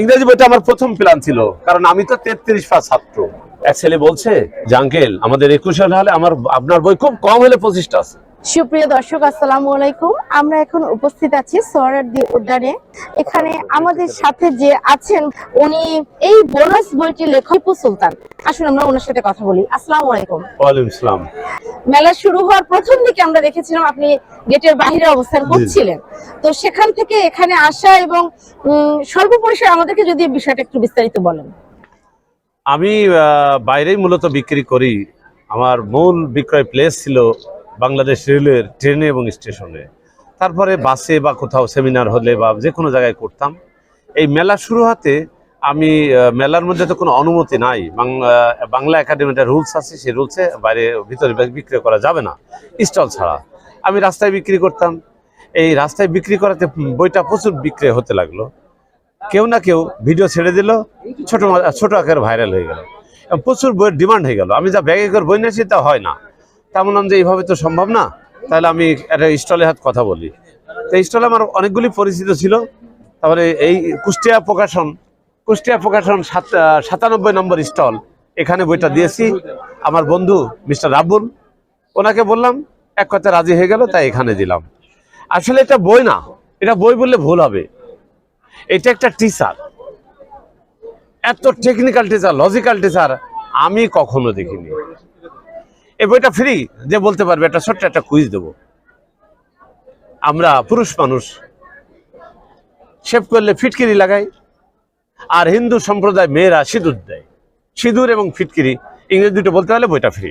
ইংরেজি বইটা আমার প্রথম প্ল্যান ছিল, কারণ আমি তো 33 পাস ছাত্র। এক ছেলে বলছে যে আঙ্কেল আমাদের 21 হলে আপনার বই খুব কম হলে 25টা আছে। সুপ্রিয় দর্শক, আসসালামু আলাইকুম। আমরা এখন উপস্থিত আছি সোহরাওয়ার্দী উদ্যানে। এখানে আমাদের সাথে যে আছেন উনি এই বোনাস বইটির লেখক টিপু সুলতান। আসুন আমরা ওনার সাথে কথা বলি। আসসালামু আলাইকুম। ওয়ালাইকুম আসসালাম। মেলা শুরু হওয়ার প্রথম দিকে আমরা দেখেছিলাম আপনি গেটের বাইরে অবস্থান করছিলেন, তো সেখান থেকে এখানে আসা এবং সর্বপরিসর আমাদেরকে যদি বিষয়টা একটু বিস্তারিত বলেন। আমি বাইরেই মূলত বিক্রি করি। আমার মূল বিক্রয় প্লেস ছিল বাংলাদেশ রেলওয়ের ট্রেনে এবং স্টেশনে, তারপরে বাসে বা কোথাও সেমিনার হলে বা যে কোনো জায়গায় করতাম। এই মেলা শুরু হতে আমি মেলার মধ্যে তো কোনো অনুমতি নাই, বাংলা একাডেমিতে রুলস আছে, সেই রুলসে বাইরে ভিতরে বিক্রি করা যাবে না স্টল ছাড়া। আমি রাস্তায় বিক্রি করতাম। এই রাস্তায় বিক্রি করাতে বইটা প্রচুর বিক্রি হতে লাগলো। কেউ না কেউ ভিডিও ছেড়ে দিল, ছোট আকারে ভাইরাল হয়ে গেল, প্রচুর বইয়ের ডিমান্ড হয়ে গেল। আমি যা ব্যাগে করে বই নিয়েছি তা হয় না। তা বললাম যে এইভাবে তো সম্ভব না, তাহলে আমি একটা স্টলে হাত কথা বলি। তো স্টলে আমার অনেকগুলি পরিচিত ছিল। তারপরে এই কুষ্টিয়া প্রকাশন 97 নম্বর স্টল, এখানে বইটা দিয়েছি। আমার বন্ধু মিস্টার রাব্বুল, ওনাকে বললাম, এক কথা রাজি হয়ে গেল, তাই এখানে দিলাম। আসলে এটা বই না, এটা বই বললে ভুল হবে, এটা একটা টিচার। এত টেকনিক্যাল টিচার, লজিক্যাল টিচার আমি কখনো দেখিনি। এই বইটা ফ্রি, যে বলতে পারবে একটা ছোট্ট একটা কুইজ দেবো। আমরা পুরুষ মানুষ শেভ করলে ফিটকিরি লাগাই, আর হিন্দু সম্প্রদায় মেয়েরা সিঁদুর দেয়। সিঁদুর এবং ফিটকিরি ইংরেজি দুটো বলতে হলে বইটা ফ্রি,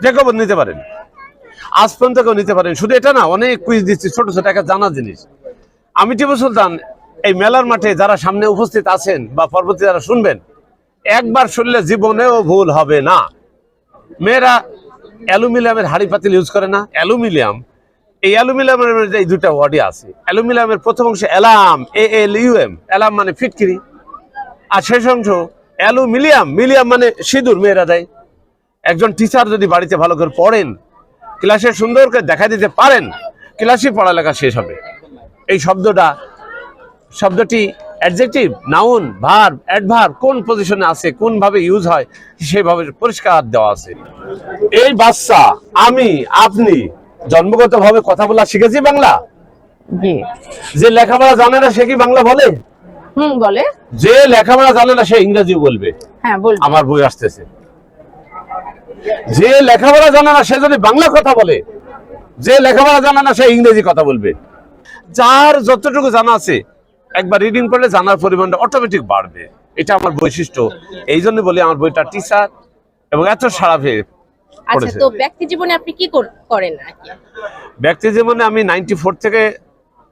যে কেউ নিতে পারেন, আজ পর্যন্ত কেউ নিতে পারেন। শুধু এটা না, অনেক কুইজ দিচ্ছি, ছোট ছোট একটা জানা জিনিস। আমি টিপু সুলতান এই মেলার মাঠে যারা সামনে উপস্থিত আছেন বা পরবর্তী যারা শুনবেন, একবার শুনলে জীবনেও ভুল হবে না। মেয়েরা অ্যালুমিনিয়ামের হাড়ি পাতিল ইউজ করে না, অ্যালুমিনিয়াম। এই অ্যালুমিনিয়ামের এই দুটা ওয়ার্ডই আছে। অ্যালুমিনিয়ামের প্রথম অংশ অ্যালাম, ALUM, অ্যালাম মানে ফিটকিরি, আর শেষ অংশ অ্যালুমিনিয়াম, মিলিয়াম মানে সিঁদুর মেয়েরা দেয়। একজন টিচার যদি বাড়িতে ভালো করে পড়েন, ক্লাসে সুন্দর করে দেখা দিতে পারেন, ক্লাসে পড়ালেখা শেষ হবে। এই শব্দটি অ্যাডজেক্টিভ, নাউন, ভার্ব, অ্যাডভার্ব কোন পজিশনে আছে, কোন ভাবে ইউজ হয়, সেভাবে পরিষ্কার দেওয়া আছে। এই বাচ্চা, আমি, আপনি জন্মগতভাবে কথা বলা শিখেছি বাংলা। যে লেখাপড়া জানে না সে কি বাংলা বলে? বলে। যে লেখাপড়া জানে না সে ইংরেজি বলবে। হ্যাঁ, বলবে। আমার বই আসতেছে। যে লেখাপড়া জানে না সে যদি বাংলা কথা বলে, যে লেখাপড়া জানে না সে ইংরেজি কথা বলবে। যার যতটুকু জানা আছে একবার রিডিং করলে জানার পরিমাণটা অটোমেটিক বাড়বে। এটা আমার বৈশিষ্ট্য। এই জন্য বলি আমার বইটা টিচার এবং এত সাড়া পেয়ে আচ্ছা, তো ব্যক্তি জীবনে আপনি কি করেন? ব্যক্তি জীবনে আমি 94 থেকে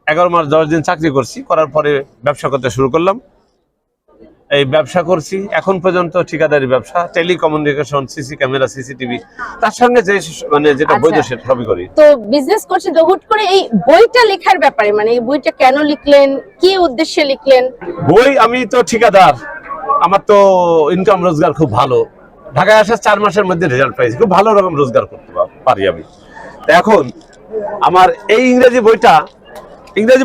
11 মাস 10 দিন চাকরি করছি, করার পরে ব্যবসা করতে শুরু করলাম। এই ব্যবসা করছি এখন পর্যন্ত, ঠিকাদারি ব্যবসা, টেলিকমিউনিকেশন, সিসি ক্যামেরা, সিসিটিভি, তার সঙ্গে যে যেটা বৈধ সেটা সবই করি। তো বিজনেস করছেন, তো হুট করে এই বইটা লেখার ব্যাপারে, মানে এই বইটা কেন লিখলেন, কি উদ্দেশ্যে লিখলেন? বই, আমি তো ঠিকাদার, আমার তো ইনকাম রোজগার খুব ভালো। ঢাকায় আসার 4 মাসের মধ্যে রেজাল্ট পাইছি, খুব ভালো রকম রোজগার করতে পারি আমি। এখন আমার এই ইংরেজি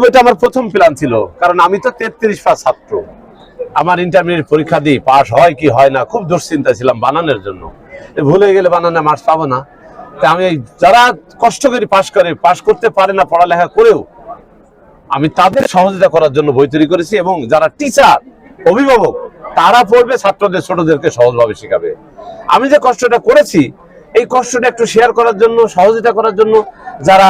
বইটা আমার প্রথম প্ল্যান ছিল, কারণ আমি তো 33 পাস ছাত্র। আমার ইন্টারমিডিয়েট পরীক্ষা দিয়ে পাস হয় কি হয় না খুব দুশ্চিন্তা ছিলাম বানানোর জন্য। ভুলে গেলে বানানো মার্কস পাবো না। তা আমি যারা কষ্ট করে পাস করতে পারে না পড়ালেখা করেও, আমি তাদের সহযোগিতা করার জন্য বই তৈরি করেছি। এবং যারা টিচার, অভিভাবক, তারা পড়বে, ছাত্রদের ছোটদেরকে সহজভাবে শেখাবে। আমি যে কষ্টটা করেছি, এই কষ্টটা একটু শেয়ার করার জন্য, সহযোগিতা করার জন্য, যারা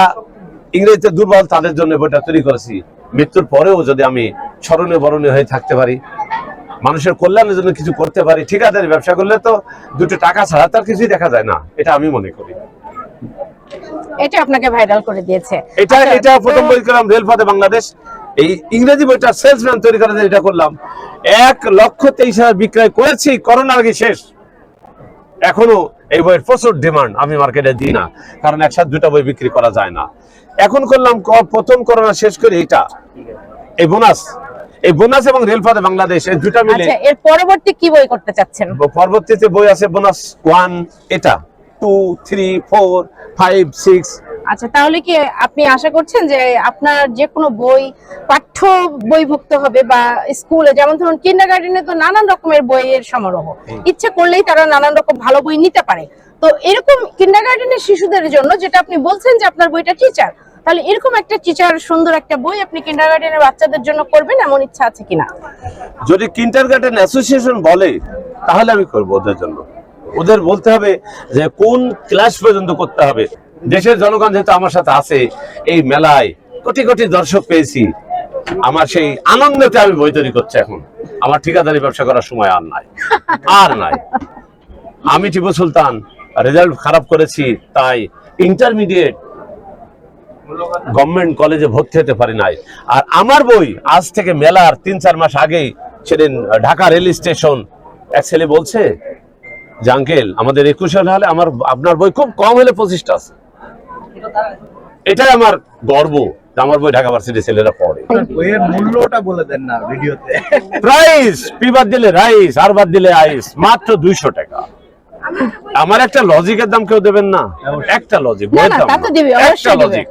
ইংরেজিতে দুর্বল তাদের জন্য বইটা তৈরি করেছি। মৃত্যুর পরেও যদি আমি স্মরণীয় বরণীয় হয়ে থাকতে পারি, মানুষের কল্যাণের জন্য কিছু করতে পারি। ঠিকাদারি ব্যবসা করলে তো দুটো টাকা ছাড়া তার কিছুই দেখা যায় না, এটা আমি মনে করি। এটা আপনাকে ভাইরাল করে দিয়েছে। এটা প্রথম বই করলাম রেলপথে বাংলাদেশ। এই ইংরেজি বইটা সেলসম্যান তৈরি করার জন্য এটা করলাম। 1,23,000 বিক্রয় করেছি, করোনার আগে শেষ। এখনো এই বইয়ের প্রচুর ডিমান্ড, আমি মার্কেটে দিই না, কারণ একসাথে দুটো বই বিক্রি করা যায় না। এখন করলাম প্রথম করোনা শেষ করে এটা, এই বোনাস এবং রেলপথে বাংলাদেশ, এই দুটা মিলে। আচ্ছা, এর পরবর্তী কি বই করতে চাচ্ছেন? পরবর্তীতে বই আছে বোনাস 1, এটা 2, 3, 4, 5, 6, আচ্ছা, তাহলে কি আপনি আশা করছেন যে আপনার যে কোনো বই পাঠ্য বইভুক্ত হবে, বা স্কুলে যেমন ধরুন কিন্ডারগার্টেনে তো নানান রকমের বইয়ের সমারোহ, ইচ্ছে করলেই তারা নানান রকম ভালো বই নিতে পারে, তো এরকম কিন্ডারগার্টেনের শিশুদের জন্য, যেটা আপনি বলছেন যে আপনার বইটা টিচার, তাহলে এরকম একটা টিচার সুন্দর একটা বই আপনি কিন্ডারগার্টেনের বাচ্চাদের জন্য করবেন, এমন ইচ্ছা আছে কিনা? যদি কিন্ডারগার্টেন অ্যাসোসিয়েশন বলে তাহলে আমি করব ওদের জন্য। ওদের বলতে হবে যে কোন ক্লাস পর্যন্ত করতে হবে। দেশের জনগণ যেহেতু আমার সাথে আছে, এই মেলায় কোটি কোটি দর্শক পেয়েছি, আমার সেই আনন্দতে আমি বই তৈরি করছি। এখন আমার ঠিকাদারি ব্যবসা করার সময় আর নাই। আমি টিপু সুলতান রেজাল্ট খারাপ করেছি, তাই ইন্টারমিডিয়েট গভর্নমেন্ট কলেজে ভর্তি হতে পারি নাই। আর আমার বই আজ থেকে মেলার 3-4 মাস আগেই সেদিন ঢাকা রেল স্টেশন এক ছেলে বলছে যে আঙ্কেল আমাদের 21 হলে আপনার বই খুব কম হলে 25টা আছে। এটাই আমার গর্ব যে আমার বই ঢাকা ভার্সিটি ছেলেরা পড়ে। বইয়ের মূল্যটা বলে দেন না ভিডিওতে। প্রাইস পি বাদ দিলে রাইস, আর বাদ দিলে আইস, মাত্র 200 টাকা। আমার একটা লজিকের দাম কেউ দেবেন না? একটা লজিক, না, বইয়ের না, দাম তা তো দিবে, একটা অবশ্যই দিবে। লজিক।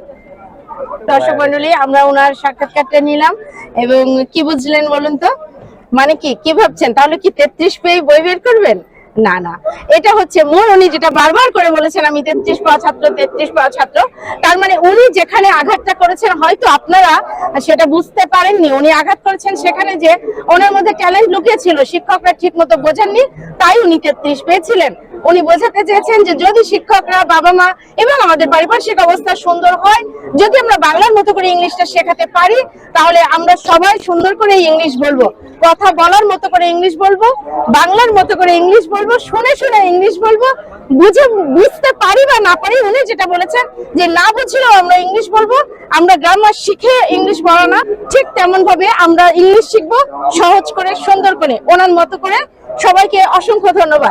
দর্শক মন্ডলী, আমরা ওনার সাক্ষাৎকারটা নিলাম, এবং কি বুঝলেন বলুন তো? মানে কি ভাবছেন, তাহলে কি 33 পেয়ে বই বের করবেন? না না, এটা হচ্ছে মূল। উনি যেটা বারবার করে বলেছেন, আমি 33 পাওয়া ছাত্র, 33 পাওয়া ছাত্র, তার মানে উনি যেখানে আঘাতটা করেছেন হয়তো আপনারা সেটা বুঝতে পারেননি। উনি আঘাত করেছেন সেখানে যে ওনার মধ্যে ট্যালেন্ট লুকিয়ে ছিল, শিক্ষকরা ঠিক মতো বোঝেননি, তাই উনি 33 পেয়েছিলেন। উনি বোঝাতে চেয়েছেন যে যদি শিক্ষকরা, বাবা মা এবং আমাদের পারিপার্শ্বিক অবস্থা সুন্দর হয়, যদি আমরা বাংলার মতো করে ইংলিশটা শেখাতে পারি, তাহলে আমরা সবাই সুন্দর করে ইংলিশ বলবো, কথা বলার মতো করে ইংলিশ বলবো, বাংলার মতো করে ইংলিশ বলবো, শুনে শুনে ইংলিশ বলবো, বুঝতে পারি বা না পারি, উনি যেটা বলেছেন যে না বুঝলেও আমরা ইংলিশ বলবো, আমরা গ্রামার শিখে ইংলিশ বলা না, ঠিক তেমন ভাবে আমরা ইংলিশ শিখবো, সহজ করে সুন্দর করে ওনার মতো করে। সবাইকে অসংখ্য ধন্যবাদ।